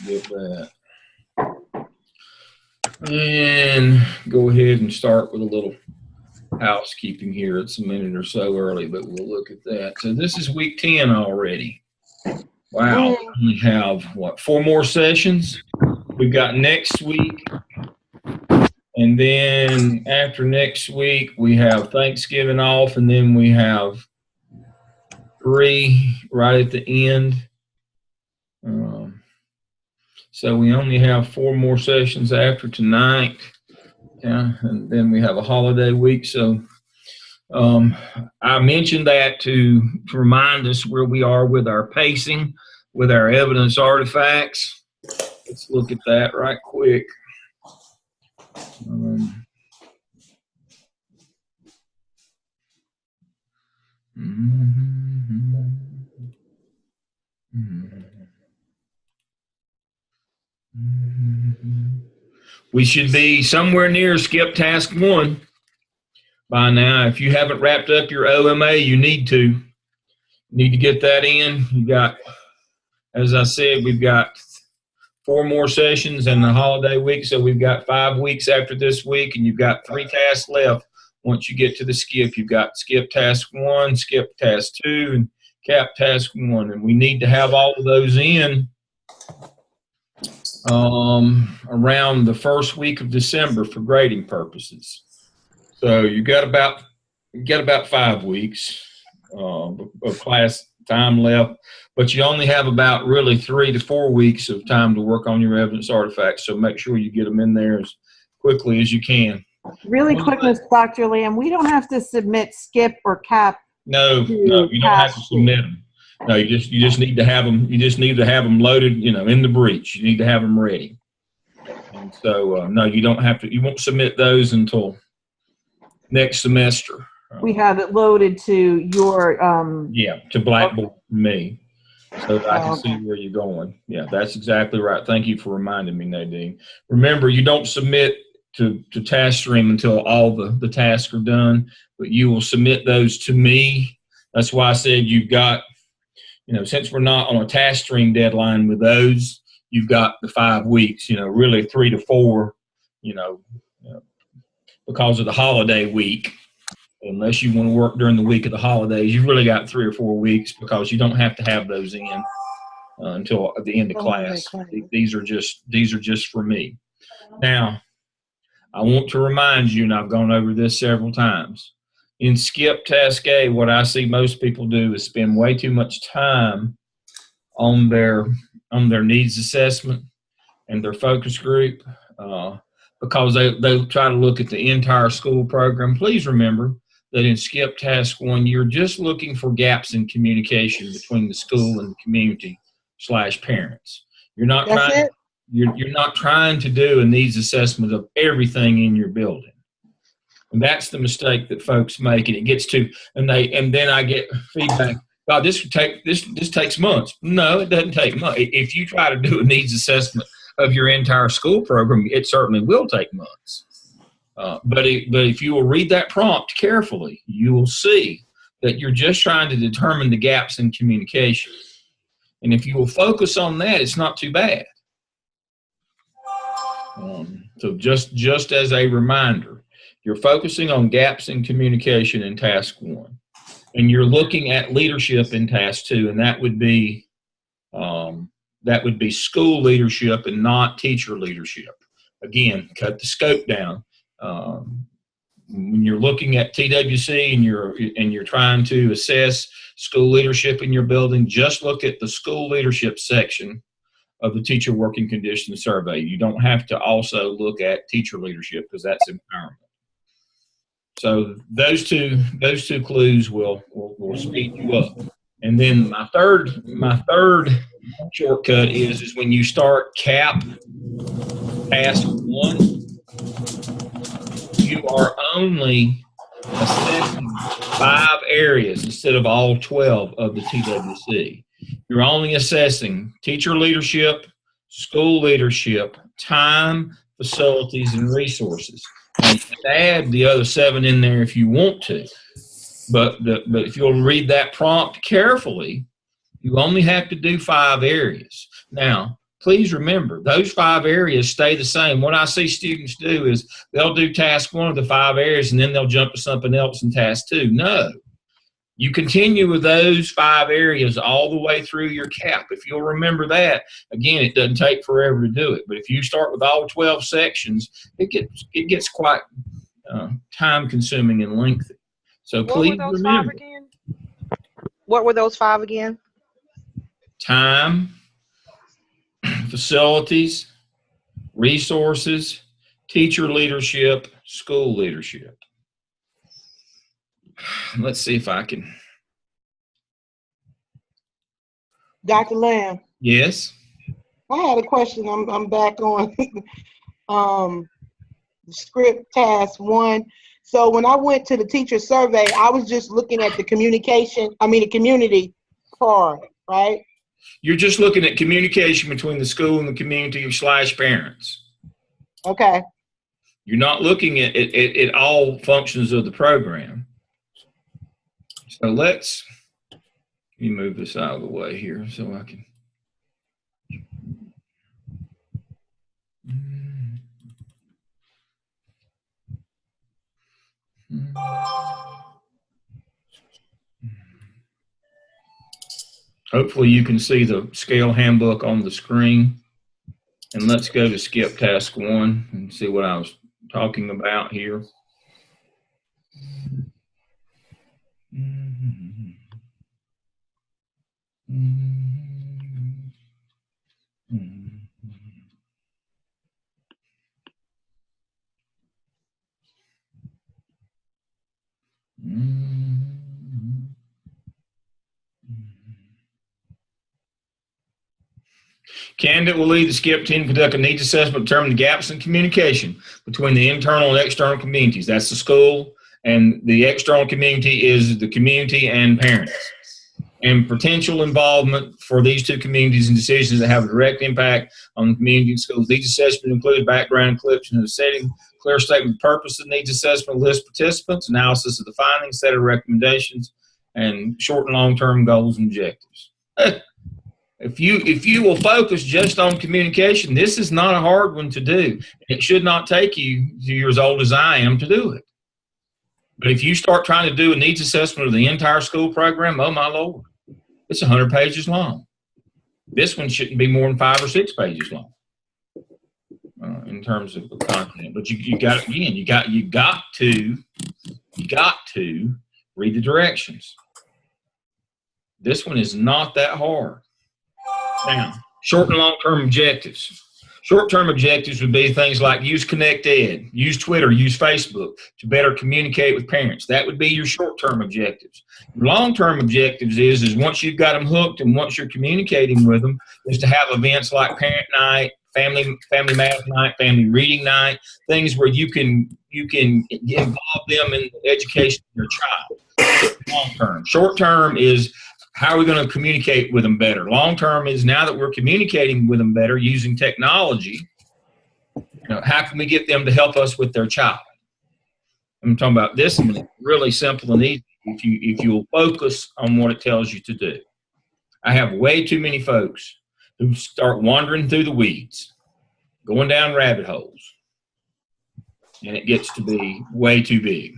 get that. And go ahead and start with a little housekeeping here. It's a minute or so early, but we'll look at that. So this is week 10 already. Wow. We only have, what, 4 more sessions? We've got next week. And then after next week, we have Thanksgiving off, and then we have 3 right at the end. So we only have 4 more sessions after tonight. Yeah, and then we have a holiday week. So I mentioned that to remind us where we are with our pacing, with our evidence artifacts. Let's look at that right quick. We should be somewhere near skip task 1 by now. If you haven't wrapped up your OMA, you need to get that in. You got, as I said, we've got 4 more sessions in the holiday week, so we've got 5 weeks after this week, and you've got 3 tasks left. Once you get to the skip, you've got skip task 1, skip task 2, and cap task 1, and we need to have all of those in around the first week of December for grading purposes. So you got about 5 weeks of class time left, but you only have about really 3 to 4 weeks of time to work on your evidence artifacts. So make sure you get them in there as quickly as you can. Really quick, Dr. Lamb, we don't have to submit skip or cap. No, you don't have to submit them. No, you just need to have them. You just need to have them loaded, in the breach. You need to have them ready. And so, no, you don't have to. You won't submit those until next semester. We have it loaded to your. To Blackboard for me, so that I can see where you're going. Yeah, that's exactly right. Thank you for reminding me, Nadine. Remember, you don't submit to TaskStream until all the tasks are done, but you will submit those to me. That's why I said you've got. Since we're not on a TaskStream deadline with those, you've got the 5 weeks, really 3 to 4, because of the holiday week. Unless you want to work during the week of the holidays, you've really got 3 or 4 weeks because you don't have to have those in until at the end of class. These are just for me. Now, I want to remind you, and I've gone over this several times, in skip task A, what I see most people do is spend way too much time on their needs assessment and their focus group because they try to look at the entire school program. Please remember that in skip task 1, you're just looking for gaps in communication between the school and the community / parents. You're not trying to do a needs assessment of everything in your building. And that's the mistake that folks make, and it gets to, and then I get feedback. God, this takes months. No, it doesn't take months. If you try to do a needs assessment of your entire school program, it certainly will take months. But if you will read that prompt carefully, you will see that you're just trying to determine the gaps in communication. And if you will focus on that, it's not too bad. So just as a reminder, you're focusing on gaps in communication in task 1, and you're looking at leadership in task 2, and that would be school leadership and not teacher leadership. Again, cut the scope down. When you're looking at TWC and you're trying to assess school leadership in your building, just look at the school leadership section of the teacher working conditions survey. You don't have to also look at teacher leadership because that's empowerment. So those two clues will speed you up. And then my third shortcut is when you start cap task 1, you are only assessing 5 areas instead of all 12 of the TWC. You're only assessing teacher leadership, school leadership, time, facilities, and resources. And you can add the other 7 in there if you want to. But if you'll read that prompt carefully, you only have to do 5 areas. Now, Please remember, those 5 areas stay the same. What I see students do is they'll do task 1 of the 5 areas and then they'll jump to something else in task 2. No. You continue with those 5 areas all the way through your CAP. If you'll remember that, again, it doesn't take forever to do it. But if you start with all 12 sections, it gets quite time-consuming and lengthy. So please remember. What were those 5 again? Time, facilities, resources, teacher leadership, school leadership. Let's see if I can. Dr. Lamb. Yes. I had a question. I'm back on script task 1. So when I went to the teacher survey, I was just looking at the community part, right? You're just looking at communication between the school and the community / parents. Okay. You're not looking at all functions of the program. So let me move this out of the way here so I can. Hopefully you can see the scale handbook on the screen. And let's go to skip task 1 and see what I was talking about here. Candidate will lead the skip team to conduct a needs assessment to determine the gaps in communication between the internal and external communities. That's the school, and the external community is the community and parents. And potential involvement for these 2 communities in decisions that have a direct impact on the community and schools. Needs assessment includes background clips and the setting, clear statement of purpose of needs assessment, list participants, analysis of the findings, set of recommendations, and short and long-term goals and objectives. If you will focus just on communication, this is not a hard one to do. It should not take you, you're as old as I am, to do it. But if you start trying to do a needs assessment of the entire school program, oh my Lord, it's 100 pages long. This one shouldn't be more than 5 or 6 pages long in terms of the content. But you got to read the directions. This one is not that hard. Now, short and long-term objectives. Short-term objectives would be things like use ConnectEd, use Twitter, use Facebook to better communicate with parents. That would be your short-term objectives. Your long-term objectives is once you've got them hooked and once you're communicating with them, is to have events like parent night, family math night, family reading night, things where you can involve them in the education of your child. Long-term. Short-term is how are we going to communicate with them better? Long-term is now that we're communicating with them better using technology, how can we get them to help us with their child? I'm talking about this one, really simple and easy if you'll focus on what it tells you to do. I have way too many folks who start wandering through the weeds, going down rabbit holes, and it gets to be way too big.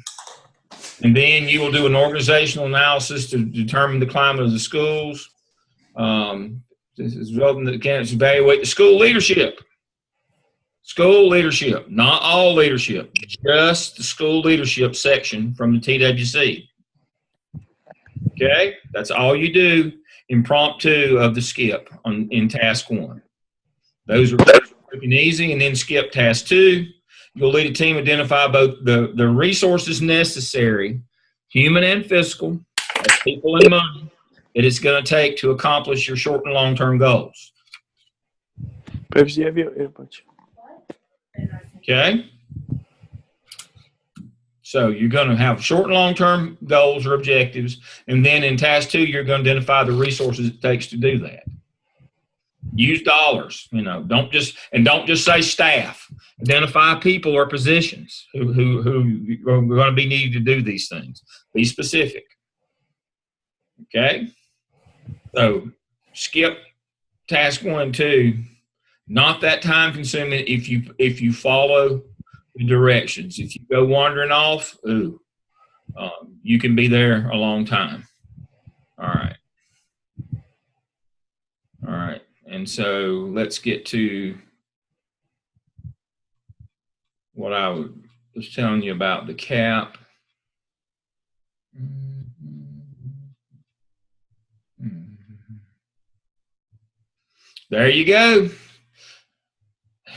And then you will do an organizational analysis to determine the climate of the schools. This is resulting that the candidates evaluate the school leadership. School leadership, not all leadership, just the school leadership section from the TWC. Okay, that's all you do in prompt 2 of the skip in task 1. Those are quick and easy, and then skip task 2. You'll lead a team identify both the resources necessary, human and physical, as people and money, that it's going to take to accomplish your short and long-term goals. Okay? So you're going to have short and long-term goals or objectives, and then in task 2, you're going to identify the resources it takes to do that. Use dollars, don't just say staff. Identify people or positions who are going to be needed to do these things. Be specific. Okay? So skip task 1 and 2 Not that time consuming if you follow the directions. If you go wandering off, you can be there a long time. All right. All right. And so let's get to what I was telling you about the CAP. There you go.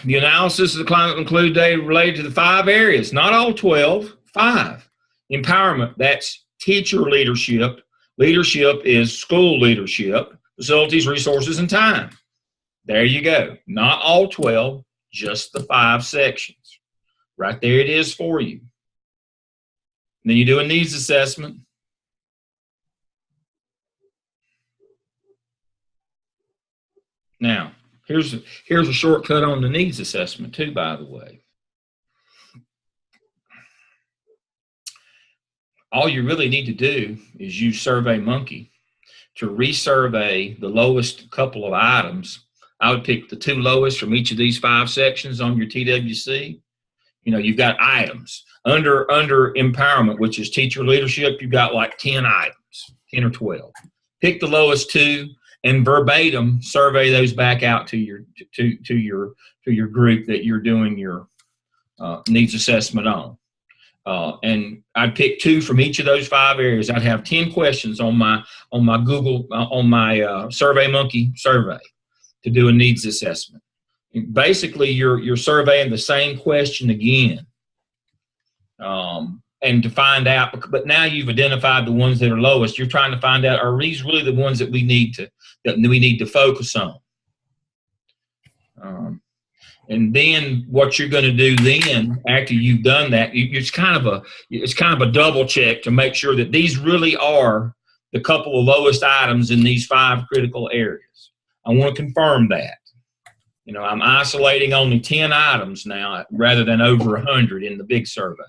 The analysis of the climate will include data related to the 5 areas, not all 12, 5. Empowerment, that's teacher leadership. Leadership is school leadership, facilities, resources, and time. There you go. Not all 12, just the 5 sections. Right there it is for you. And then you do a needs assessment. Now, here's a shortcut on the needs assessment too, by the way. All you really need to do is use SurveyMonkey to resurvey the lowest couple of items. I would pick the 2 lowest from each of these 5 sections on your TWC. You know, you've got items. Under empowerment, which is teacher leadership, you've got like 10 items, 10 or 12. Pick the lowest 2 and verbatim survey those back out to your group that you're doing your needs assessment on. And I'd pick 2 from each of those 5 areas. I'd have 10 questions on my Google on my SurveyMonkey survey to do a needs assessment. Basically, you're surveying the same question again, and to find out. But now you've identified the ones that are lowest. You're trying to find out, are these really the ones that we need to focus on? And then what you're going to do then, after you've done that, it's kind of a double check to make sure that these really are the couple of lowest items in these 5 critical areas. I want to confirm that. You know, I'm isolating only 10 items now rather than over 100 in the big survey.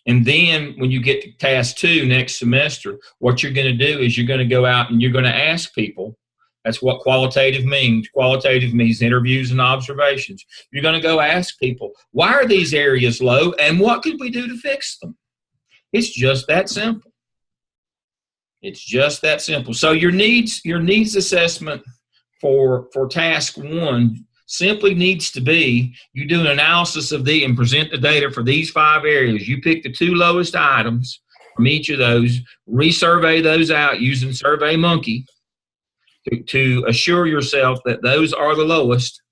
And then when you get to task 2 next semester, what you're going to do is you're going to go out and you're going to ask people. That's what qualitative means. Qualitative means interviews and observations. You're going to go ask people, why are these areas low and what could we do to fix them? It's just that simple. It's just that simple. So your needs assessment for task 1 simply needs to be, you do an analysis of and present the data for these 5 areas. You pick the 2 lowest items from each of those, resurvey those out using SurveyMonkey to assure yourself that those are the lowest,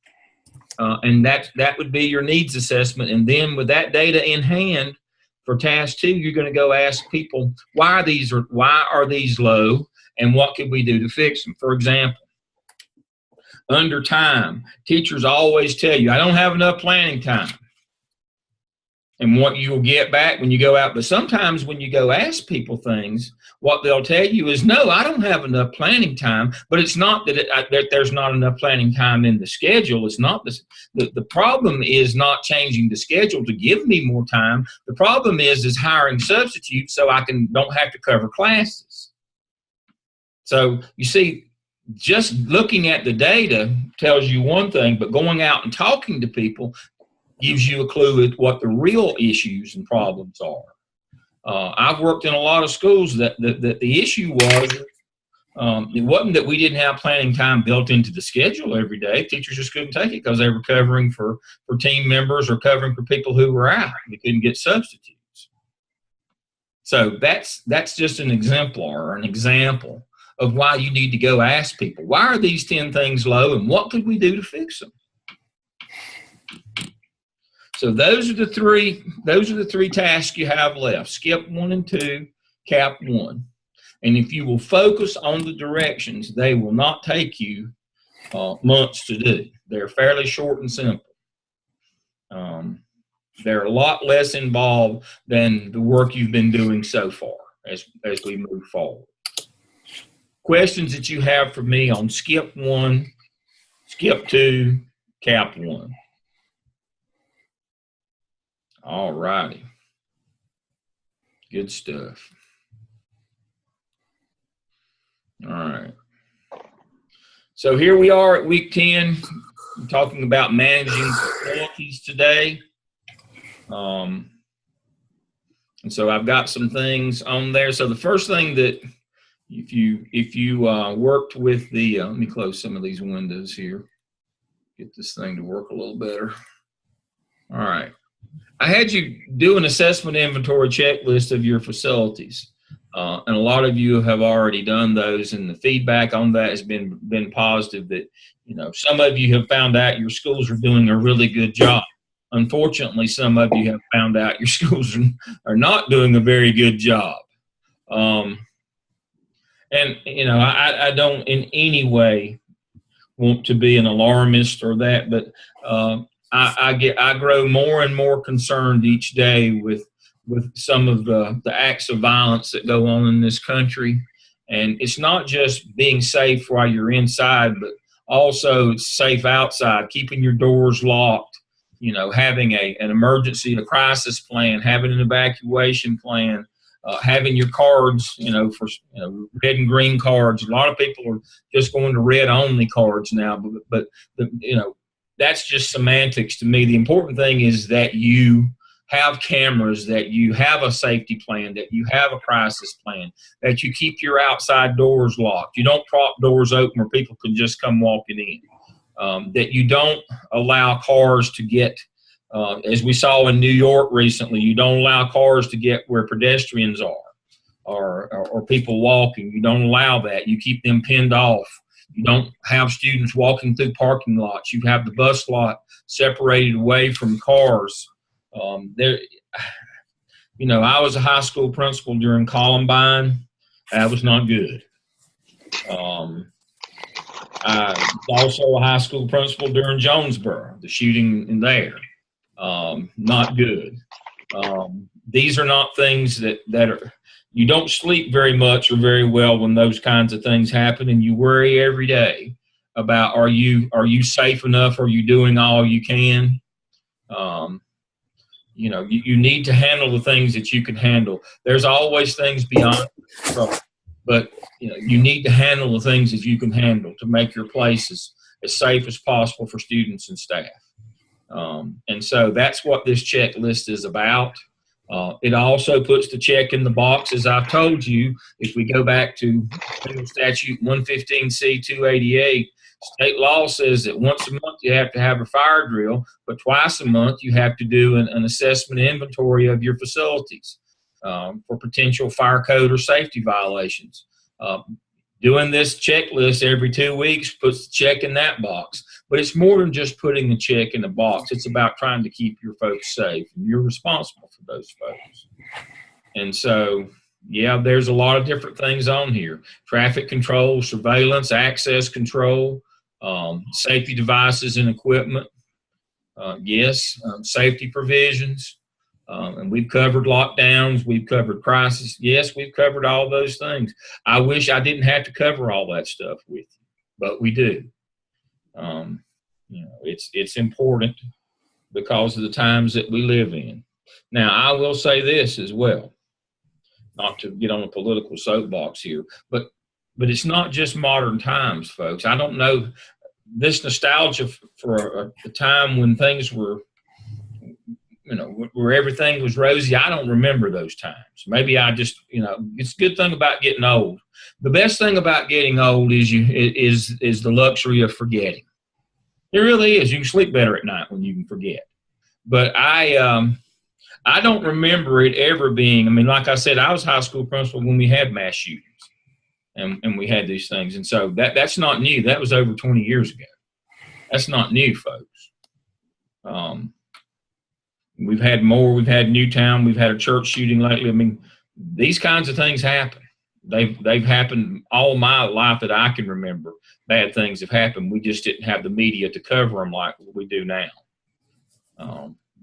and that would be your needs assessment. And then with that data in hand for task 2, you're going to go ask people, why are these low and what could we do to fix them? For example, under time, teachers always tell you, I don't have enough planning time. And what you'll get back when you go out, but sometimes when you go ask people things, what they'll tell you is, no, I don't have enough planning time. But it's not that there's not enough planning time in the schedule. It's not the problem is not changing the schedule to give me more time. The problem is hiring substitutes so I don't have to cover classes. So you see, just looking at the data tells you one thing, but going out and talking to people gives you a clue at what the real issues and problems are. I've worked in a lot of schools that the issue was, it wasn't that we didn't have planning time built into the schedule every day. Teachers just couldn't take it because they were covering for team members or covering for people who were out. They couldn't get substitutes. So that's just an example of why you need to go ask people, why are these 10 things low and what could we do to fix them? So those are the three tasks you have left. Skip 1 and 2, cap 1. And if you will focus on the directions, they will not take you months to do. They're fairly short and simple. They're a lot less involved than the work you've been doing so far as we move forward. Questions that you have for me on skip 1, skip 2, cap 1. All righty. Good stuff. All right. So here we are at week 10. talking about managing facilities today. And so I've got some things on there. So the first thing that if you worked with the, let me close some of these windows here, get this thing to work a little better. All right. I had you do an assessment inventory checklist of your facilities. And a lot of you have already done those, and the feedback on that has been positive that, some of you have found out your schools are doing a really good job. Unfortunately, some of you have found out your schools are not doing a very good job. And, I don't in any way want to be an alarmist or that, but I grow more and more concerned each day with some of the acts of violence that go on in this country. And it's not just being safe while you're inside, but also it's safe outside, keeping your doors locked, having an emergency, a crisis plan, having an evacuation plan, having your cards, for red and green cards. A lot of people are just going to red only cards now, but that's just semantics to me. The important thing is that you have cameras, that you have a safety plan, that you have a crisis plan, that you keep your outside doors locked. You don't prop doors open where people can just come walking in. That you don't allow cars to get, as we saw in New York recently, you don't allow cars to get where pedestrians are or people walking. You don't allow that. You keep them pinned off. You don't have students walking through parking lots. You have the bus lot separated away from cars. I was a high school principal during Columbine. That was not good. I was also a high school principal during Jonesboro, the shooting in there. Not good. These are not things that are, you don't sleep very much or very well when those kinds of things happen, and you worry every day about, are you safe enough? Are you doing all you can? You need to handle the things that you can handle. There's always things beyond control, but you need to handle the things that you can handle to make your places as safe as possible for students and staff. And so that's what this checklist is about. It also puts the check in the box, as I've told you. If we go back to Federal Statute 115C 288, state law says that once a month you have to have a fire drill, but twice a month you have to do an assessment inventory of your facilities for potential fire code or safety violations. Doing this checklist every 2 weeks puts the check in that box. But it's more than just putting the check in the box. It's about trying to keep your folks safe. And you're responsible for those folks. And so, yeah, there's a lot of different things on here. Traffic control, surveillance, access control, safety devices and equipment. Safety provisions. And we've covered lockdowns. We've covered crisis. Yes, we've covered all those things. I wish I didn't have to cover all that stuff with you, but we do. It's important because of the times that we live in. Now, I will say this as well, not to get on a political soapbox here, but it's not just modern times, folks. I don't know, this nostalgia for a time when things were, where everything was rosy. I don't remember those times. Maybe I just, it's a good thing about getting old. The best thing about getting old is the luxury of forgetting. It really is. You can sleep better at night when you can forget. But I don't remember it ever being, like I said, I was high school principal when we had mass shootings and we had these things. And so that's not new. That was over 20 years ago. That's not new, folks. We've had more. We've had Newtown. We've had a church shooting lately. These kinds of things happen. They've happened all my life that I can remember. Bad things have happened. We just didn't have the media to cover them like we do now.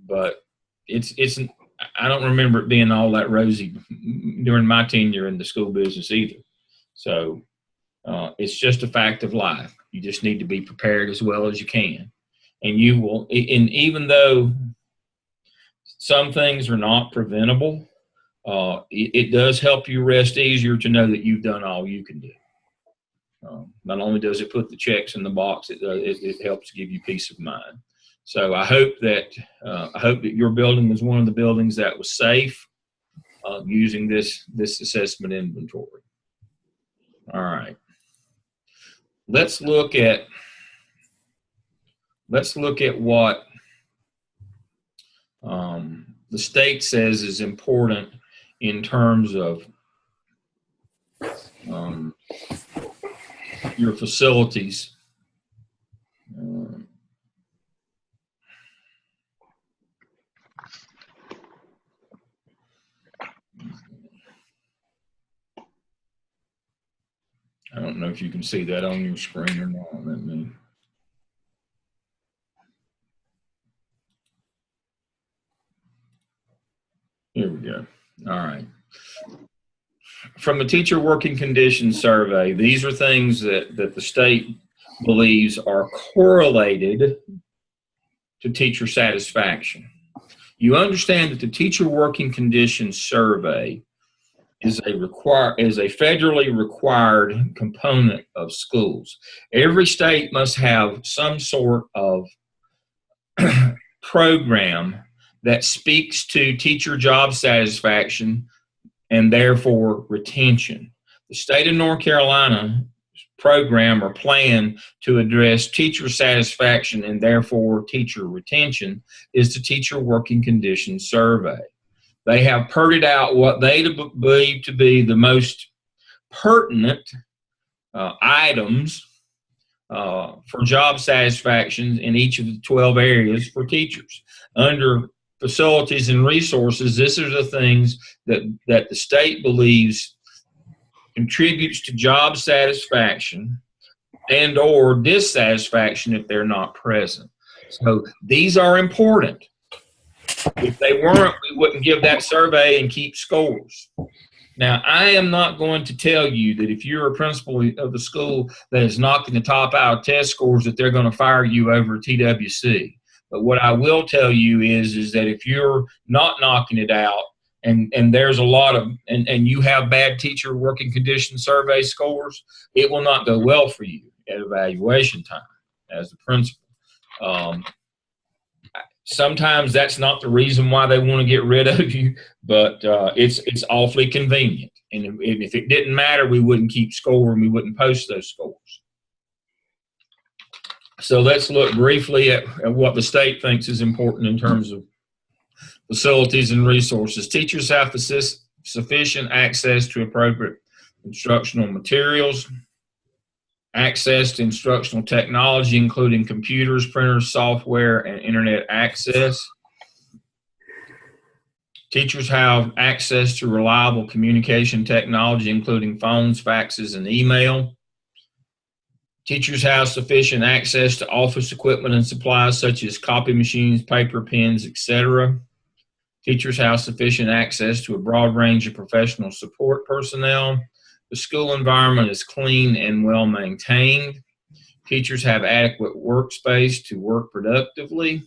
But I don't remember it being all that rosy during my tenure in the school business either. So it's just a fact of life. You just need to be prepared as well as you can. And you will, and even though some things are not preventable, it does help you rest easier to know that you've done all you can do. Not only does it put the checks in the box, it helps give you peace of mind. So I hope that your building was one of the buildings that was safe using this assessment inventory. All right. Let's look at what the state says is important in terms of your facilities. I don't know if you can see that on your screen or not. Let me. Here we go. All right. From the Teacher Working Conditions Survey, these are things that the state believes are correlated to teacher satisfaction. You understand that the Teacher Working Conditions Survey is a federally required component of schools. Every state must have some sort of program that speaks to teacher job satisfaction and therefore retention. The state of North Carolina program or plan to address teacher satisfaction and therefore teacher retention is the Teacher Working Conditions Survey. They have purted out what they believe to be the most pertinent items for job satisfaction in each of the 12 areas for teachers. Under facilities and resources, these are the things that the state believes contributes to job satisfaction and or dissatisfaction if they're not present. So these are important. If they weren't, we wouldn't give that survey and keep scores. Now, I am not going to tell you that if you're a principal of the school that is knocking the top out of test scores that they're going to fire you over TWC. But what I will tell you is that if you're not knocking it out and there's a lot of, and you have bad teacher working condition survey scores, it will not go well for you at evaluation time as the principal. Sometimes that's not the reason why they want to get rid of you, but it's awfully convenient. And if it didn't matter, we wouldn't keep score and we wouldn't post those scores. So let's look briefly at what the state thinks is important in terms of facilities and resources. Teachers have sufficient access to appropriate instructional materials, access to instructional technology, including computers, printers, software, and internet access. Teachers have access to reliable communication technology, including phones, faxes, and email. Teachers have sufficient access to office equipment and supplies such as copy machines, paper, pens, etc. Teachers have sufficient access to a broad range of professional support personnel. The school environment is clean and well maintained. Teachers have adequate workspace to work productively.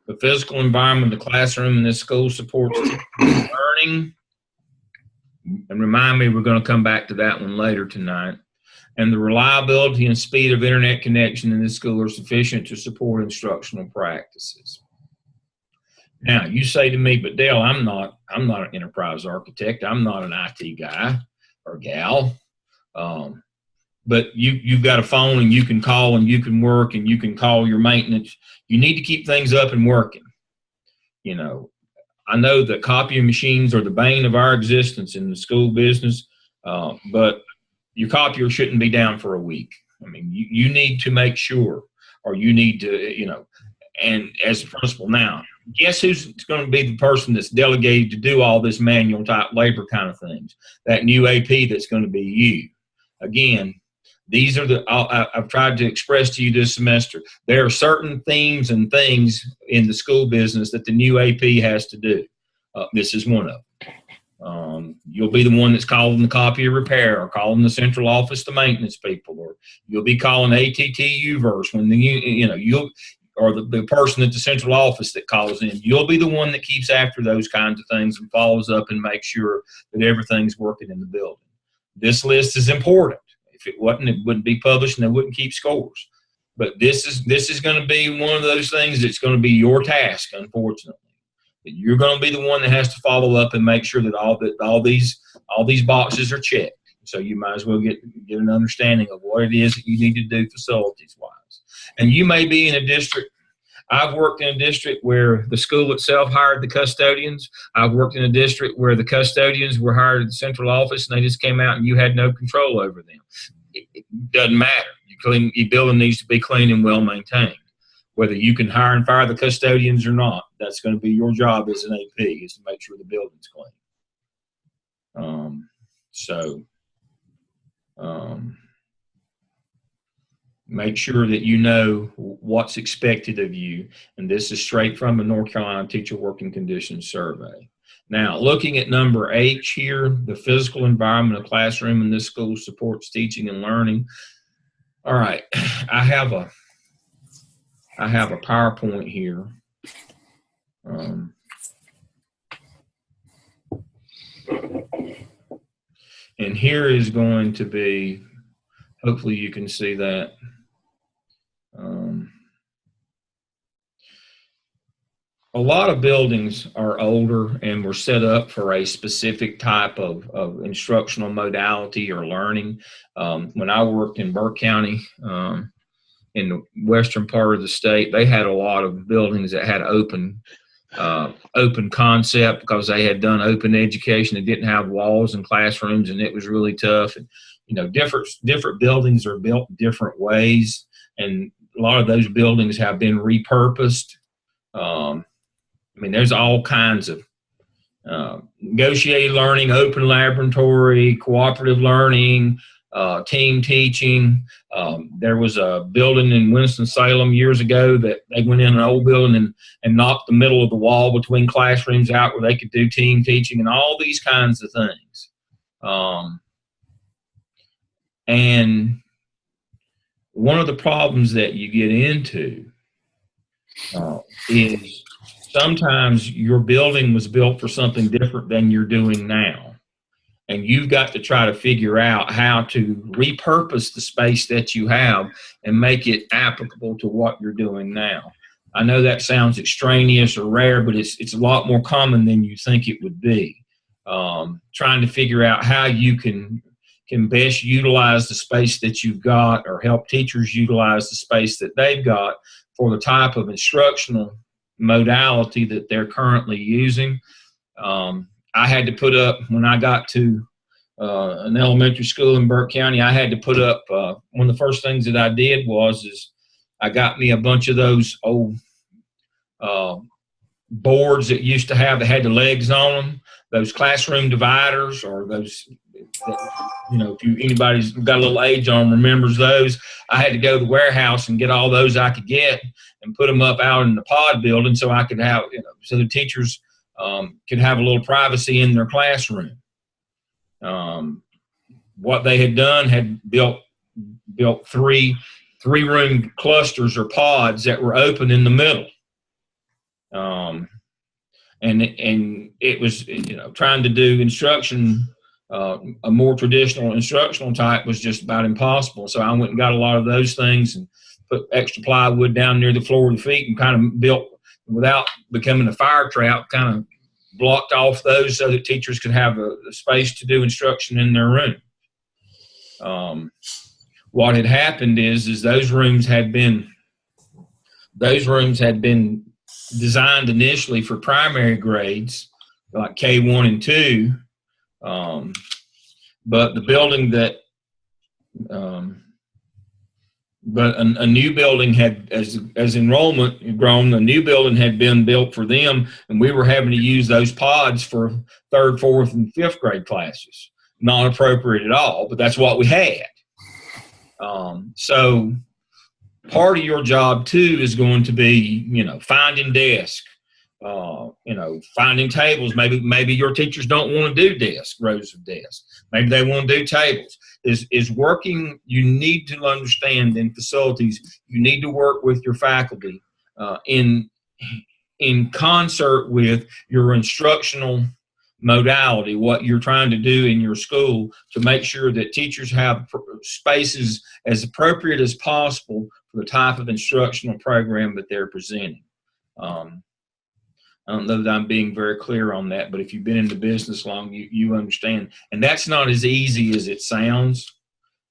The physical environment of the classroom in this school supports learning. And remind me, we're going to come back to that one later tonight. And the reliability and speed of internet connection in this school are sufficient to support instructional practices. Now, you say to me, but Dale, I'm not an enterprise architect. I'm not an IT guy or gal. But you've got a phone and you can call and you can work and you can call your maintenance. You need to keep things up and working. You know, I know that copying machines are the bane of our existence in the school business, but your copier shouldn't be down for a week. I mean, you need to make sure, or you need to, you know, and as a principal now, guess who's going to be the person that's delegated to do all this manual type labor kind of things? That new AP that's going to be you. Again, these are I've tried to express to you this semester, there are certain themes and things in the school business that the new AP has to do. This is one of them. You'll be the one that's calling the copier repair or calling the central office the maintenance people, or you'll be calling ATTU verse when or the person at the central office that calls in. You'll be the one that keeps after those kinds of things and follows up and makes sure that everything's working in the building. This list is important. If it wasn't, it wouldn't be published and they wouldn't keep scores. But this is going to be one of those things that's going to be your task, unfortunately. You're going to be the one that has to follow up and make sure that all these boxes are checked. So you might as well get an understanding of what it is that you need to do facilities wise. And you may be in a district. I've worked in a district where the school itself hired the custodians. I've worked in a district where the custodians were hired at the central office and they just came out and you had no control over them. It doesn't matter. Your building needs to be clean and well maintained. Whether you can hire and fire the custodians or not, that's going to be your job as an AP, is to make sure the building's clean. Make sure that you know what's expected of you. And this is straight from the North Carolina Teacher Working Conditions Survey. Now, looking at number H here, the physical environment of classroom in this school supports teaching and learning. All right, I have a PowerPoint here. And here is going to be, hopefully you can see that. A lot of buildings are older and were set up for a specific type of instructional modality or learning. When I worked in Burke County, in the western part of the state, they had a lot of buildings that had open concept because they had done open education. They didn't have walls and classrooms, and it was really tough. And different buildings are built different ways, and a lot of those buildings have been repurposed. There's all kinds of negotiated learning, open laboratory, cooperative learning, team teaching. There was a building in Winston-Salem years ago that they went in an old building and knocked the middle of the wall between classrooms out where they could do team teaching and all these kinds of things. And one of the problems that you get into is sometimes your building was built for something different than you're doing now. And you've got to try to figure out how to repurpose the space that you have and make it applicable to what you're doing now. I know that sounds extraneous or rare, but it's a lot more common than you think it would be. Trying to figure out how you can best utilize the space that you've got or help teachers utilize the space that they've got for the type of instructional modality that they're currently using. I had to put up, when I got to an elementary school in Burke County, I had to put up, one of the first things that I did is I got me a bunch of those old boards that used to have that had the legs on them, those classroom dividers, or those, if anybody's got a little age on them, remembers those. I had to go to the warehouse and get all those I could get and put them up out in the pod building so I could have, so the teachers could have a little privacy in their classroom. What they had done had built three-room clusters or pods that were open in the middle. And it was, trying to do instruction, a more traditional instructional type was just about impossible. So I went and got a lot of those things and put extra plywood down near the floor of the feet and kind of built, without becoming a fire trap, kind of blocked off those so that teachers could have a space to do instruction in their room. What had happened is those rooms had been designed initially for primary grades, like K1 and 2, but the building that, but a new building had, as enrollment had grown, a new building had been built for them, and we were having to use those pods for 3rd, 4th, and 5th grade classes. Not appropriate at all, but that's what we had. So part of your job too is going to be, finding desks, finding tables. Maybe your teachers don't want to do rows of desks. Maybe they want to do tables. Is working. You need to understand in facilities, you need to work with your faculty in concert with your instructional modality, what you're trying to do in your school to make sure that teachers have spaces as appropriate as possible for the type of instructional program that they're presenting. I don't know that I'm being very clear on that, but if you've been in the business long, you understand. And that's not as easy as it sounds,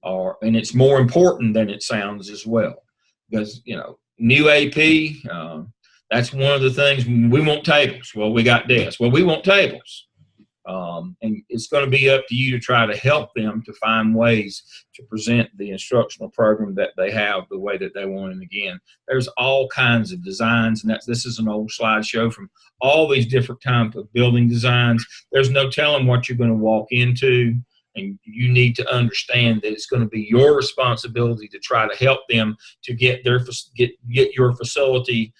and it's more important than it sounds as well. Because, new AP, that's one of the things. We want tables. Well, we got desks. Well, we want tables. And it's going to be up to you to try to help them to find ways to present the instructional program that they have the way that they want. And again, there's all kinds of designs, and this is an old slideshow from all these different types of building designs. There's no telling what you're going to walk into, and you need to understand that it's going to be your responsibility to try to help them to get your facility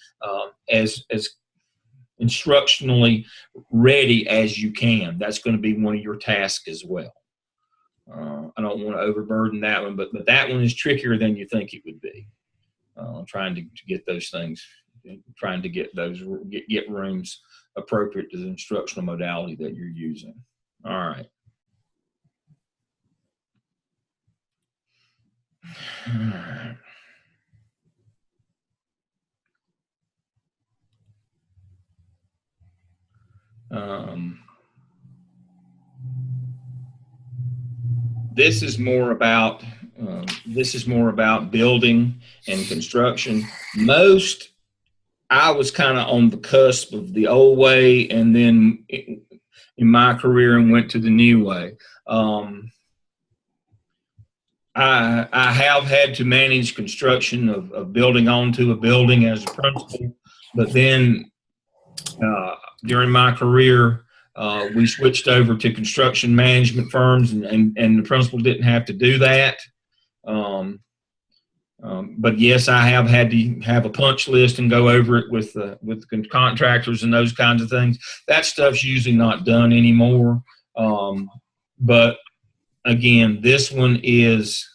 as instructionally ready as you can. That's going to be one of your tasks as well. I don't want to overburden that one, but that one is trickier than you think it would be. Trying to get those things, trying to get rooms appropriate to the instructional modality that you're using. All right. All right. This is more about building and construction. I was kind of on the cusp of the old way, and then in my career, and went to the new way. I have had to manage construction of building onto a building as a principal, but then during my career, we switched over to construction management firms, and the principal didn't have to do that. But yes, I have had to have a punch list and go over it with contractors and those kinds of things. That stuff's usually not done anymore. But again, this one is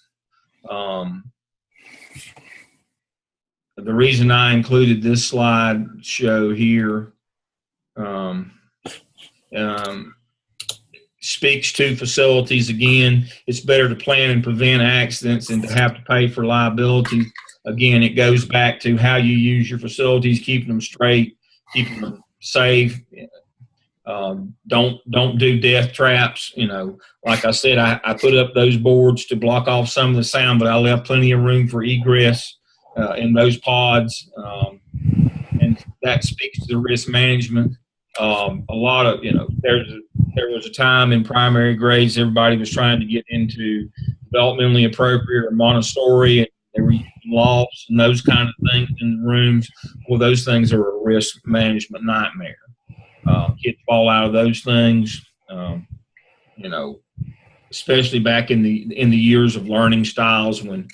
the reason I included this slide show here. Speaks to facilities. Again, it's better to plan and prevent accidents than to have to pay for liability. Again, it goes back to how you use your facilities, keeping them straight, keeping them safe. Don't do death traps. Like I said, I put up those boards to block off some of the sound, but I left plenty of room for egress in those pods, and that speaks to the risk management. A lot of, there was a time in primary grades everybody was trying to get into developmentally appropriate or Montessori, and they were using lofts and those kind of things in the rooms. Well, those things are a risk management nightmare. Kids fall out of those things, especially back in the years of learning styles when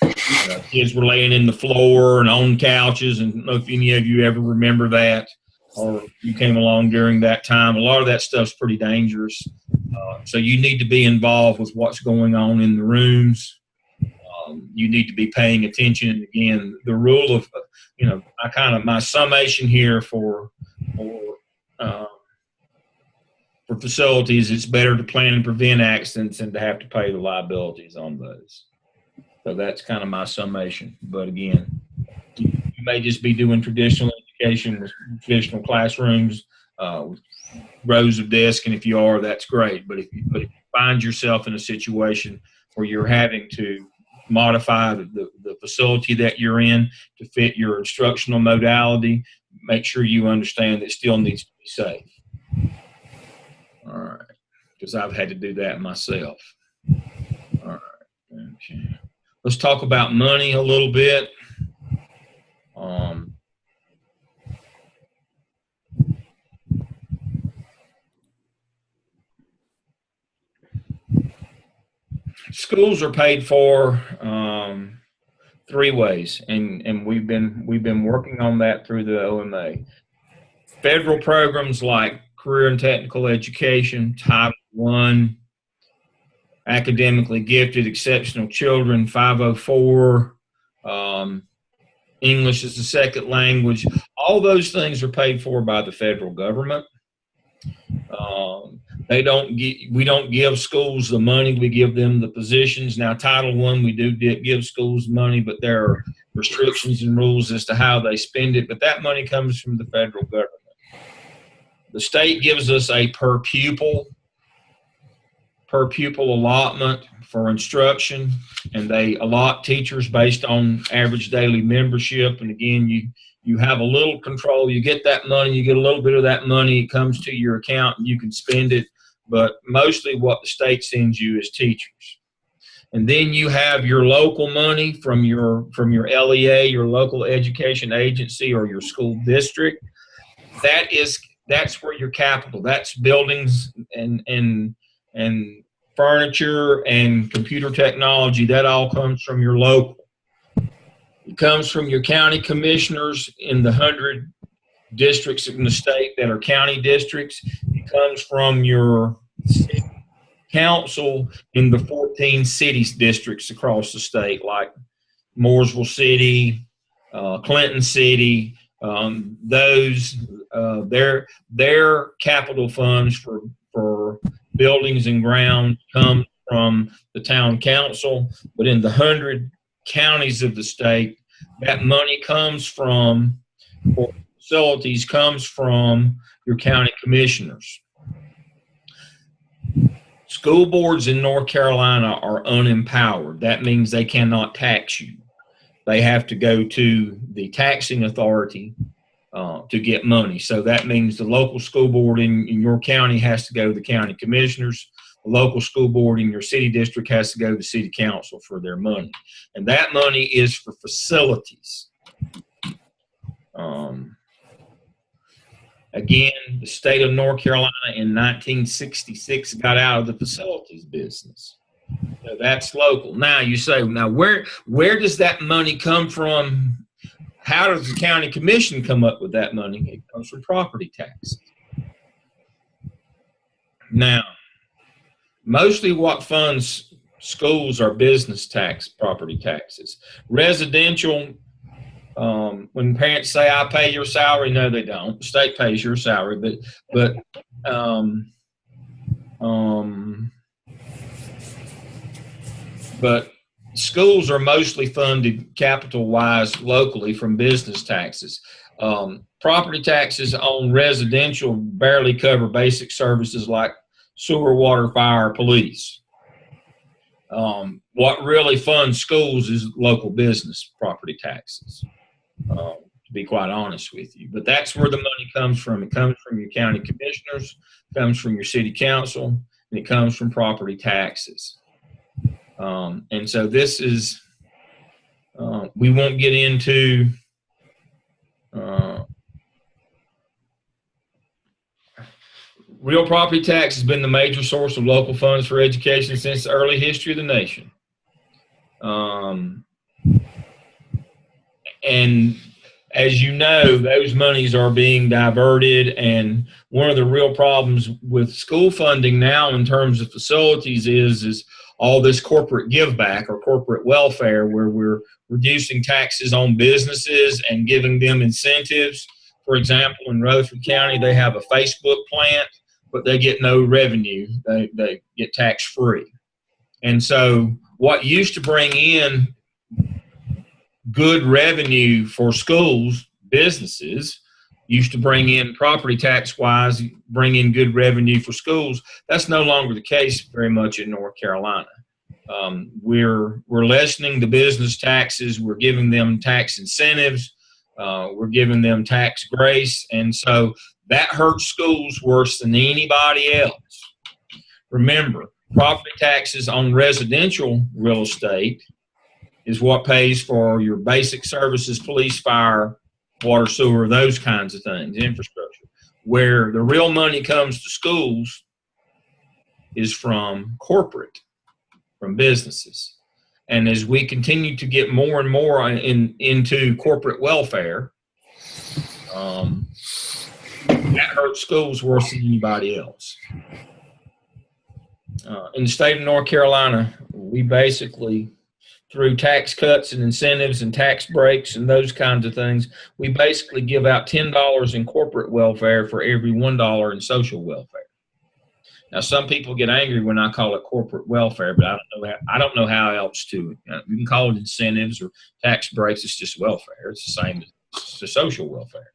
kids were laying in the floor and on couches. And I don't know if any of you ever remember that, or you came along during that time. A lot of that stuff's pretty dangerous. So you need to be involved with what's going on in the rooms. You need to be paying attention. And again, the rule of, my summation here for facilities, it's better to plan and prevent accidents than to have to pay the liabilities on those. So that's kind of my summation. But again, you may just be doing traditional education with traditional classrooms, rows of desks, and if you are, that's great. But if you find yourself in a situation where you're having to modify the facility that you're in to fit your instructional modality, make sure you understand that it still needs to be safe. All right, because I've had to do that myself. All right, okay. Let's talk about money a little bit. Schools are paid for three ways, and we've been working on that through the OMA. Federal programs like career and technical education, Title I, academically gifted, exceptional children, 504, English as a second language. All those things are paid for by the federal government. We don't give schools the money. We give them the positions. Now, Title I, we do give schools money, but there are restrictions and rules as to how they spend it. But that money comes from the federal government. The state gives us a per pupil allotment for instruction, and they allot teachers based on average daily membership. And again, you have a little control. You get that money, you get a little bit of that money, it comes to your account and you can spend it. But mostly what the state sends you is teachers. And then you have your local money from your LEA, your local education agency, or your school district. That's where your capital, that's buildings and furniture and computer technology, that all comes from your local. It comes from your county commissioners in the 100 districts in the state that are county districts. It comes from your city council in the 14 cities districts across the state, like Mooresville City, Clinton City. Their capital funds for buildings and grounds come from the town council, but in the 100 counties of the state, that money comes from, for facilities, comes from your county commissioners. School boards in North Carolina are unempowered. That means they cannot tax you. They have to go to the taxing authority to get money. So that means the local school board in your county has to go to the county commissioners. The local school board in your city district has to go to the city council for their money. And that money is for facilities. Again, the state of North Carolina in 1966 got out of the facilities business. So that's local. Now you say, now where does that money come from? How does the county commission come up with that money? It comes from property taxes. Now, mostly what funds schools are business tax, property taxes. Residential, when parents say, I pay your salary, no, they don't. The state pays your salary, but schools are mostly funded capital-wise locally from business taxes. Property taxes on residential barely cover basic services like sewer, water, fire, police. What really funds schools is local business property taxes, to be quite honest with you. But that's where the money comes from. It comes from your county commissioners, it comes from your city council, and it comes from property taxes. And so this is, we won't get into real property tax has been the major source of local funds for education since the early history of the nation. And as you know, those monies are being diverted, and one of the real problems with school funding now in terms of facilities is all this corporate give back or corporate welfare, where we're reducing taxes on businesses and giving them incentives. For example, in Rutherford County, they have a Facebook plant, but they get no revenue. They get tax free. And so what used to bring in good revenue for schools, businesses, used to bring in property tax wise, bring in good revenue for schools. That's no longer the case very much in North Carolina. We're lessening the business taxes. We're giving them tax incentives. We're giving them tax grace. And so that hurts schools worse than anybody else. Remember, property taxes on residential real estate is what pays for your basic services, police, fire, water, sewer, those kinds of things, infrastructure. Where the real money comes to schools is from corporate, from businesses. And as we continue to get more and more into corporate welfare, that hurts schools worse than anybody else. In the state of North Carolina, we basically, through tax cuts and incentives and tax breaks and those kinds of things, we basically give out $10 in corporate welfare for every $1 in social welfare. Now, some people get angry when I call it corporate welfare, but I don't know how else to. You can call it incentives or tax breaks. It's just welfare. It's the same as the social welfare.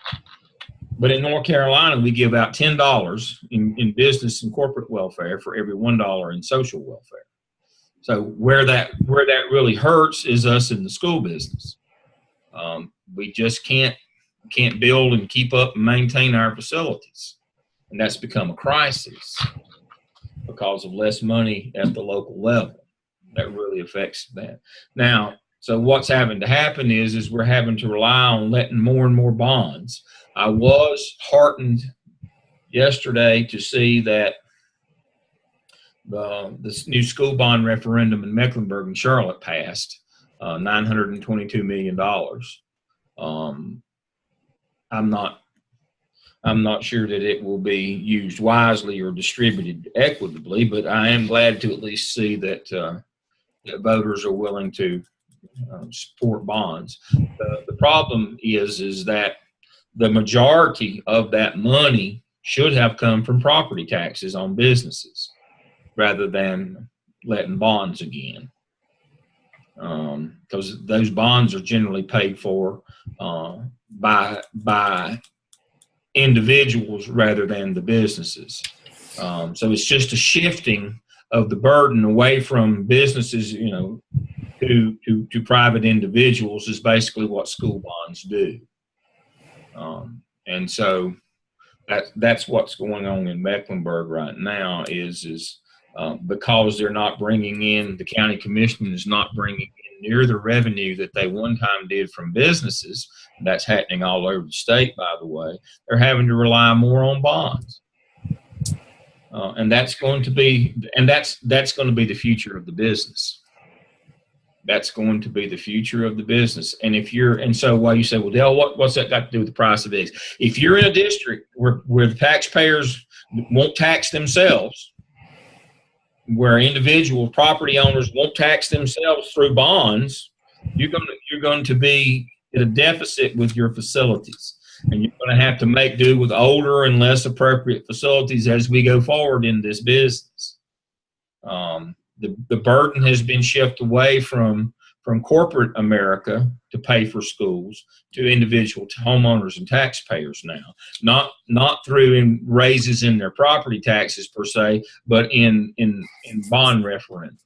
But in North Carolina, we give out $10 in business and corporate welfare for every $1 in social welfare. So where that really hurts is us in the school business. We just can't build and keep up and maintain our facilities, and that's become a crisis because of less money at the local level. That really affects that. Now, so what's having to happen is we're having to rely on letting more and more bonds. I was heartened yesterday to see that this new school bond referendum in Mecklenburg and Charlotte passed, $922 million. I'm not sure that it will be used wisely or distributed equitably, but I am glad to at least see that, that voters are willing to support bonds. The problem is that the majority of that money should have come from property taxes on businesses rather than letting bonds again, because those bonds are generally paid for by individuals rather than the businesses. So it's just a shifting of the burden away from businesses, to private individuals is basically what school bonds do. And so that's what's going on in Mecklenburg right now is because they're not bringing in, the county commission is not bringing in near the revenue that they one time did from businesses. That's happening all over the state, by the way. They're having to rely more on bonds. And that's going to be the future of the business. That's going to be the future of the business. And so while you say, well, Dale, what's that got to do with the price of eggs? If you're in a district where the taxpayers won't tax themselves, where individual property owners won't tax themselves through bonds, you're going to be at a deficit with your facilities. And you're going to have to make do with older and less appropriate facilities as we go forward in this business. The burden has been shifted away from corporate America to pay for schools to individual homeowners and taxpayers now, not through raises in their property taxes per se, but in bond referendums.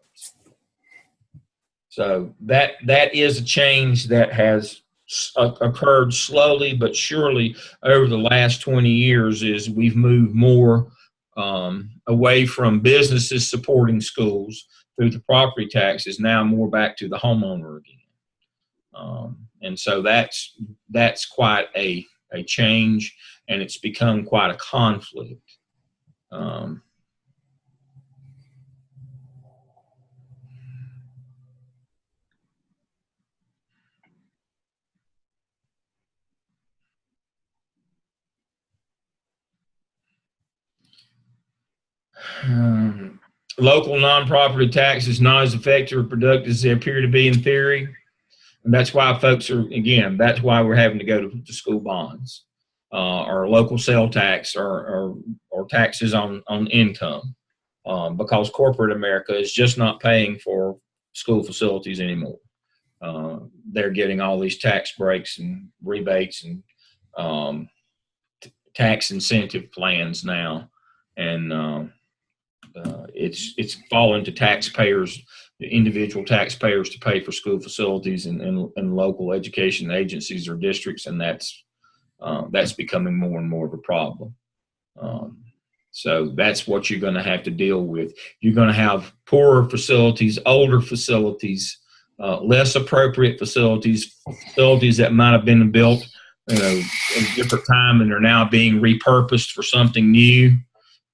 So that is a change that has occurred slowly but surely over the last 20 years. Is we've moved more away from businesses supporting schools through the property taxes, now more back to the homeowner again. And so that's quite a change, and it's become quite a conflict. Local non-property taxes not as effective or productive as they appear to be in theory. And that's why that's why we're having to go to school bonds, or local sale tax, or taxes on income, because corporate America is just not paying for school facilities anymore. They're getting all these tax breaks and rebates and tax incentive plans now, and it's fallen to taxpayers, the individual taxpayers, to pay for school facilities and local education agencies or districts, and that's becoming more and more of a problem. So that's what you're going to have to deal with. You're going to have poorer facilities, older facilities, less appropriate facilities that might have been built, at a different time and are now being repurposed for something new.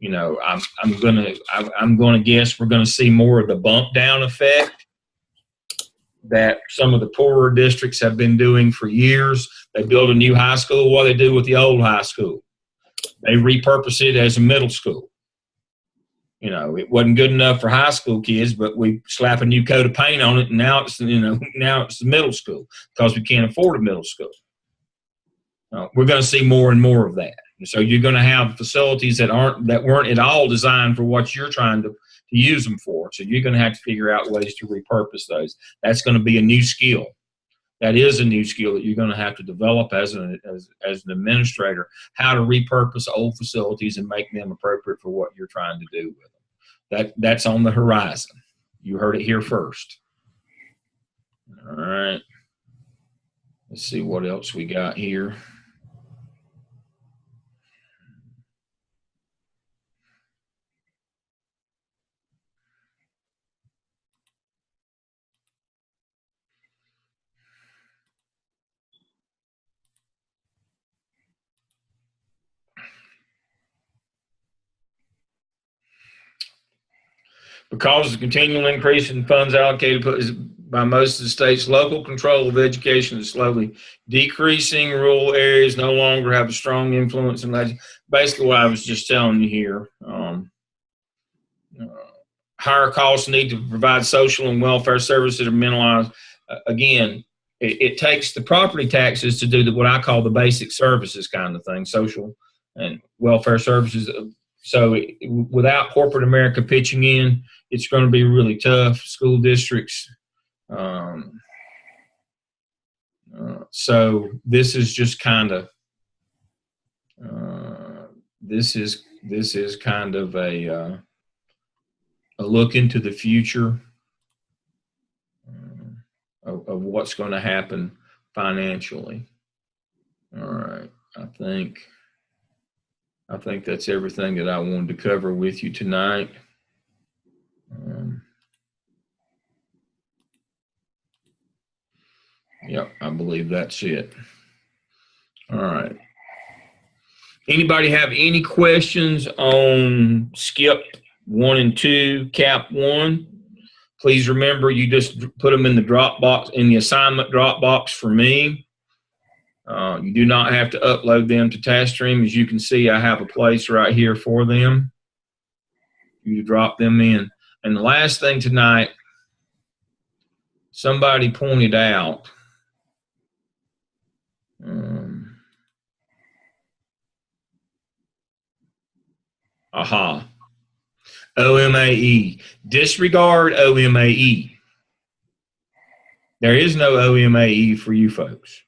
I'm gonna guess we're gonna see more of the bump down effect that some of the poorer districts have been doing for years. They build a new high school. What do they do with the old high school? They repurpose it as a middle school. It wasn't good enough for high school kids, but we slap a new coat of paint on it, and now it's the middle school because we can't afford a middle school. We're going to see more and more of that. So you're going to have facilities that weren't at all designed for what you're trying to use them for. So you're going to have to figure out ways to repurpose those. That's going to be a new skill. That is a new skill that you're going to have to develop as an administrator, how to repurpose old facilities and make them appropriate for what you're trying to do with them. That's on the horizon. You heard it here first. All right. Let's see what else we got here. Because of the continual increase in funds allocated by most of the states, local control of education is slowly decreasing. Rural areas no longer have a strong influence in legislation. Basically, what I was just telling you here. Higher costs need to provide social and welfare services are minimalized. Again, it takes the property taxes to do what I call the basic services kind of thing, social and welfare services. So without corporate America pitching in, it's going to be really tough. School districts. So this is just kind of this is kind of a look into the future of what's going to happen financially. All right, I think that's everything that I wanted to cover with you tonight. Yep, I believe that's it. All right. Anybody have any questions on skip 1 and 2, cap 1? Please remember, you just put them in the Dropbox, in the assignment Dropbox for me. You do not have to upload them to TaskStream. As you can see, I have a place right here for them. You drop them in. And the last thing tonight, somebody pointed out, OMAE. Disregard OMAE. There is no OMAE for you folks.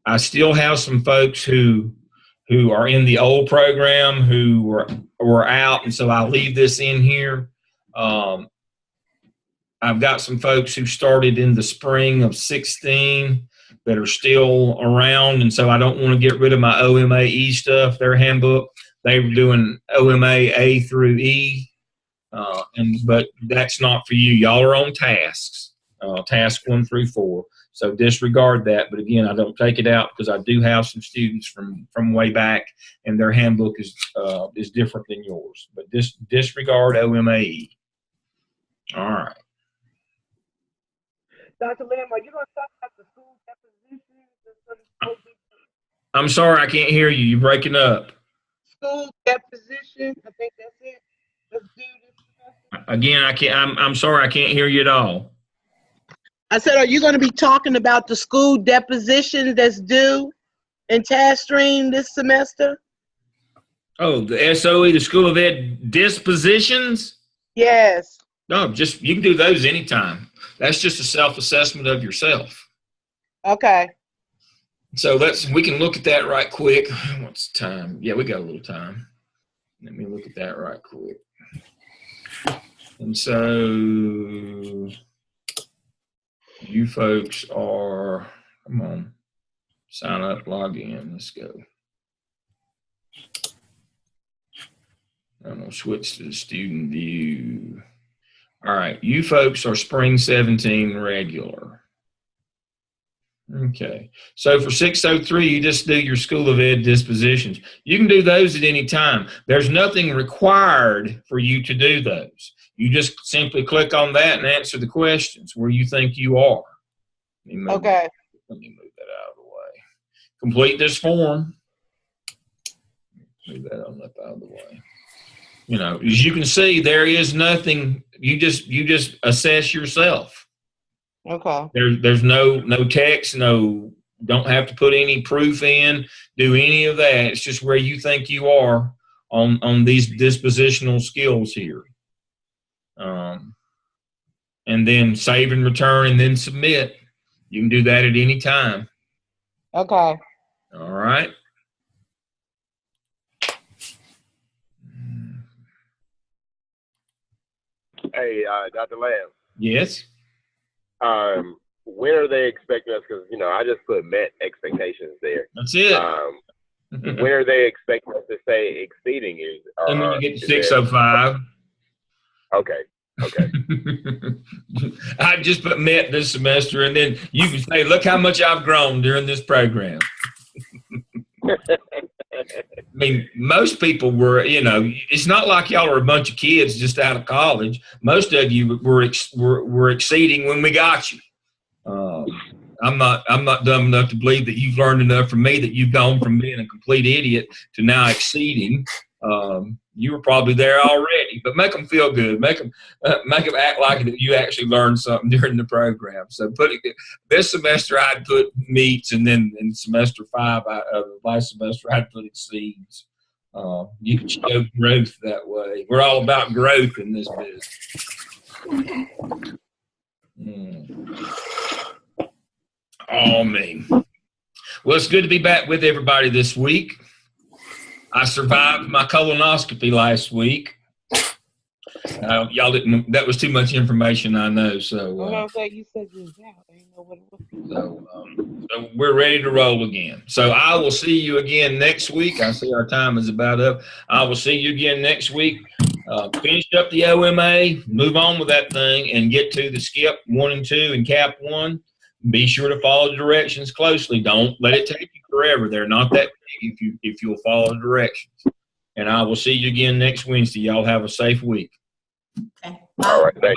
I still have some folks who are in the old program who were out, and so I'll leave this in here. I've got some folks who started in the spring of 16 that are still around, and so I don't want to get rid of my OMAE stuff, their handbook. They were doing OMA A through E, but that's not for you. Y'all are on tasks, task 1 through 4. So disregard that. But again, I don't take it out because I do have some students from way back, and their handbook is different than yours. But disregard OMAE. All right. Dr. Lamb, are you going to talk about the school deposition? I'm sorry, I can't hear you. You're breaking up. School deposition, I think that's it. Let's do this. Again, I can't. I'm sorry, I can't hear you at all. I said, are you going to be talking about the school deposition that's due in TaskStream this semester? Oh, the SOE, the School of Ed dispositions? Yes. No, you can do those anytime. That's just a self-assessment of yourself. Okay. So we can look at that right quick. What's the time? Yeah, we got a little time. Let me look at that right quick. And so you folks are, come on, sign up, log in, let's go. I'm going to switch to the student view. All right, you folks are spring 17 regular. Okay, so for 603, you just do your School of Ed dispositions. You can do those at any time. There's nothing required for you to do those. You just simply click on that and answer the questions where you think you are. Okay. Let me move that out of the way. Complete this form. Move that on up out of the way. You know, as you can see, there is nothing. You just assess yourself. Okay. There's no text, no Don't have to put any proof in, do any of that. It's just where you think you are on these dispositional skills here. And then save and return and then submit. You can do that at any time. Okay. All right. Hey, Dr. Lamb. Yes. When are they expecting us? Because, I just put met expectations there. That's it. When are they expecting us to say exceeding is? And then you get to 605. Okay. I just put met this semester, and then you can say, look how much I've grown during this program. I mean, most people were, it's not like y'all are a bunch of kids just out of college. Most of you were exceeding when we got you. I'm not dumb enough to believe that you've learned enough from me that you've gone from being a complete idiot to now exceeding. You were probably there already, but make them feel good. Make them act like that you actually learned something during the program. So this semester I'd put meets, and then in semester 5, last semester I'd put exceeds. You can show growth that way. We're all about growth in this business. Oh, man. Well, it's good to be back with everybody this week. I survived my colonoscopy last week. Y'all didn't. That was too much information, I know. So, you said you was out. I didn't know what it was. So we're ready to roll again. So I will see you again next week. I see our time is about up. I will see you again next week. Finish up the OMA, move on with that thing, and get to the skip 1 and 2 and cap 1. Be sure to follow the directions closely. Don't let it take you forever. They're not that big if you'll follow the directions. And I will see you again next Wednesday. Y'all have a safe week. Okay. All right. Bye.